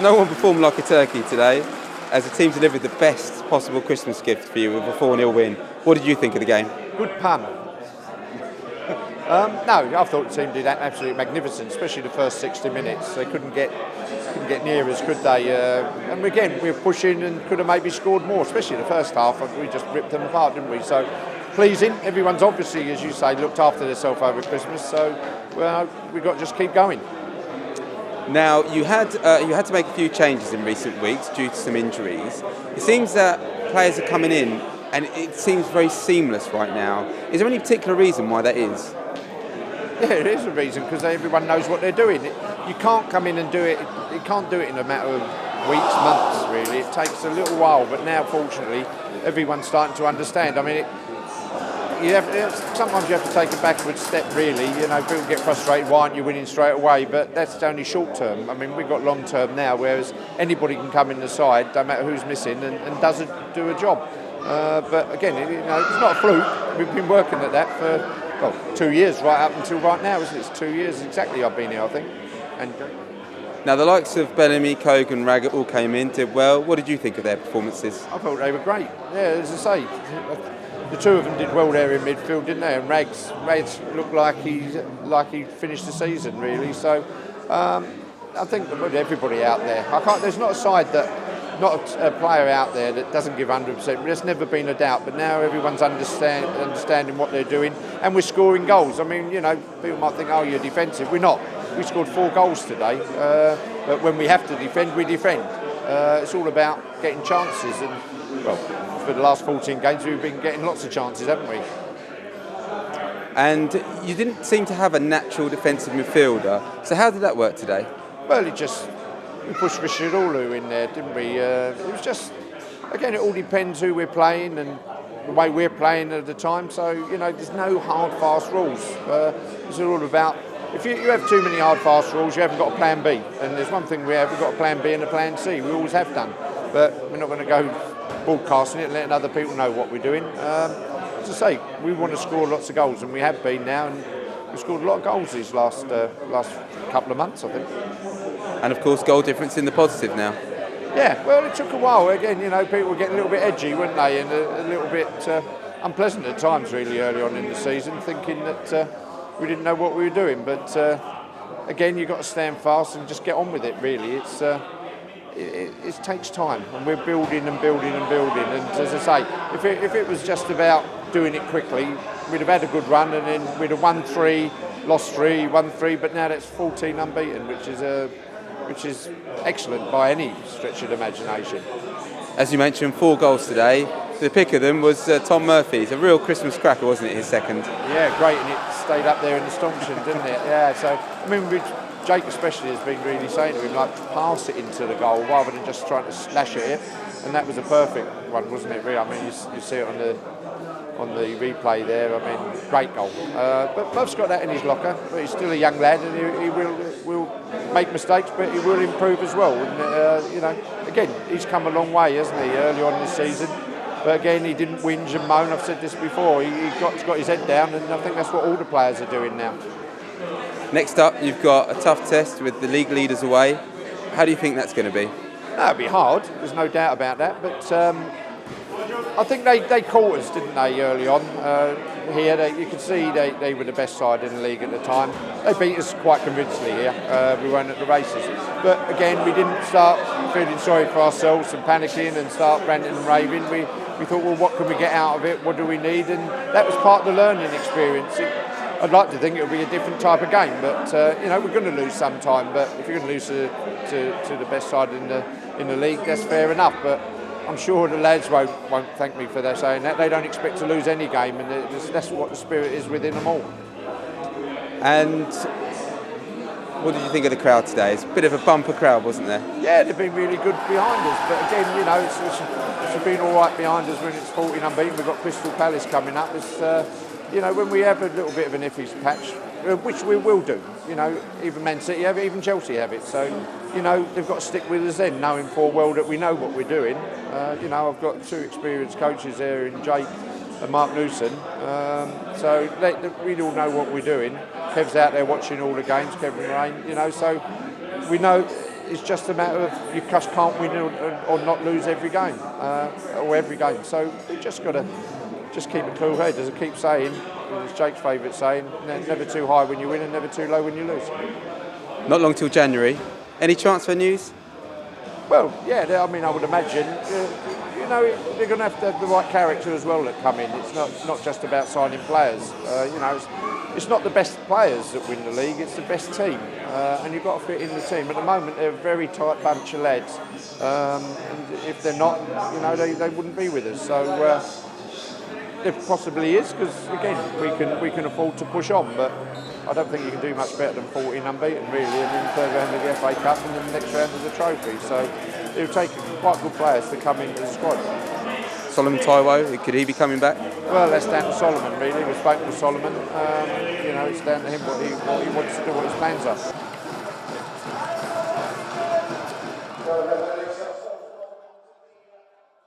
no one performed like a turkey today, as the team delivered the best possible Christmas gift for you with a 4-0 win. What did you think of the game? Good pun. No, I thought the team did absolutely magnificent, especially the first 60 minutes. They couldn't get near us, could they? And again, we were pushing and could have maybe scored more, especially the first half. We just ripped them apart, didn't we? So pleasing. Everyone's obviously, as you say, looked after themselves over Christmas. So we've got to just keep going. Now, you had to make a few changes in recent weeks due to some injuries. It seems that players are coming in and it seems very seamless right now. Is there any particular reason why that is? Yeah, it is a reason, because everyone knows what they're doing. You can't come in and do it. You can't do it in a matter of weeks, months, really. It takes a little while, but now, fortunately, everyone's starting to understand. I mean, sometimes you have to take a backward step, really. You know, people get frustrated, why aren't you winning straight away? But that's only short term. I mean, we've got long term now, whereas anybody can come in the side, don't matter who's missing, and do a job. But again, it's not a fluke. We've been working at that for 2 years, right up until right now, isn't it? It's 2 years exactly I've been here, I think. And now, the likes of Bellamy, Cogue and Raggett all came in, did well. What did you think of their performances? I thought they were great. Yeah, as I say, the two of them did well there in midfield, didn't they? And Rags looked like he finished the season, really. So I think everybody out there. There's not a player out there that doesn't give 100%. There's never been a doubt, but now everyone's understanding what they're doing, and we're scoring goals. I mean, people might think, oh, you're defensive. We're not. We scored 4 goals today, but when we have to defend, we defend. It's all about getting chances, and for the last 14 games, we've been getting lots of chances, haven't we? And you didn't seem to have a natural defensive midfielder, so how did that work today? Well, we pushed Rashidulu in there, didn't we? It was just, again, it all depends who we're playing and the way we're playing at the time. So, there's no hard, fast rules. It's all about, if you have too many hard, fast rules, you haven't got a plan B. And there's one thing we've got a plan B and a plan C. We always have done. But we're not going to go broadcasting it and letting other people know what we're doing. As I say, we want to score lots of goals, and we have been now. And we've scored a lot of goals these last couple of months, I think. And of course, goal difference in the positive now. Yeah, well, it took a while. Again, people were getting a little bit edgy, weren't they? And a little bit unpleasant at times, really, early on in the season, thinking that we didn't know what we were doing. But again, you've got to stand fast and just get on with it, really. It takes time, and we're building and building and building. And as I say, if it was just about doing it quickly, we'd have had a good run, and then we'd have won 3, lost 3, won 3. But now that's 14 unbeaten, which is excellent by any stretch of the imagination. As you mentioned, 4 goals today. The pick of them was Tom Murphy's. A real Christmas cracker, wasn't it, his second? Yeah, great, and it stayed up there in astonishing, didn't it? Yeah, so, I mean, Jake especially has been really saying to him, like, to pass it into the goal rather than just trying to slash it, and that was a perfect one, wasn't it, really? I mean, you see it on the replay there. I mean, great goal. But Murph's got that in his locker, but he's still a young lad, and he will make mistakes, but he will improve as well. And, again, he's come a long way, hasn't he, early on in the season. But again, he didn't whinge and moan. I've said this before. He's got his head down, and I think that's what all the players are doing now. Next up, you've got a tough test with the league leaders away. How do you think that's going to be? It'll be hard. There's no doubt about that. But I think they caught us, didn't they, early on here. You could see they were the best side in the league at the time. They beat us quite convincingly here. We weren't at the races. But again, we didn't start feeling sorry for ourselves and panicking and start ranting and raving. We thought, well, what can we get out of it? What do we need? And that was part of the learning experience. I'd like to think it would be a different type of game, but we're going to lose sometime. But if you're going to lose to the best side in the league, that's fair enough. But I'm sure the lads won't thank me for that saying that. They don't expect to lose any game, and that's what the spirit is within them all. And what did you think of the crowd today? It's a bit of a bumper crowd, wasn't there? Yeah, they've been really good behind us. But again, it's been all right behind us when it's 14 unbeaten. We've got Crystal Palace coming up. It's when we have a little bit of an iffy patch, which we will do. Even Man City have it, even Chelsea have it. So, they've got to stick with us then, knowing full well that we know what we're doing. I've got 2 experienced coaches there in Jake and Mark Newson. So we all know what we're doing. Kev's out there watching all the games, Kevin Rain, so we know it's just a matter of you just can't win or not lose every game, or every game. So you just got to just keep a cool head, as I keep saying. It's Jake's favourite saying: never too high when you win, and never too low when you lose. Not long till January. Any transfer news? Well, yeah, I mean, I would imagine, they're going to have the right character as well that come in. It's not just about signing players. It's not the best players that win the league, it's the best team. And you've got to fit in the team. At the moment, they're a very tight bunch of lads. And if they're not, they wouldn't be with us. So there possibly is, because, again, we can afford to push on. But I don't think you can do much better than 14 unbeaten, really, and then the third round of the FA Cup and then the next round of the trophy. So it would take quite good players to come into the squad. Solomon Taiwo, could he be coming back? Well, that's down to Solomon, really. We've spoken to Solomon. It's down to him what he wants to do, what his plans are.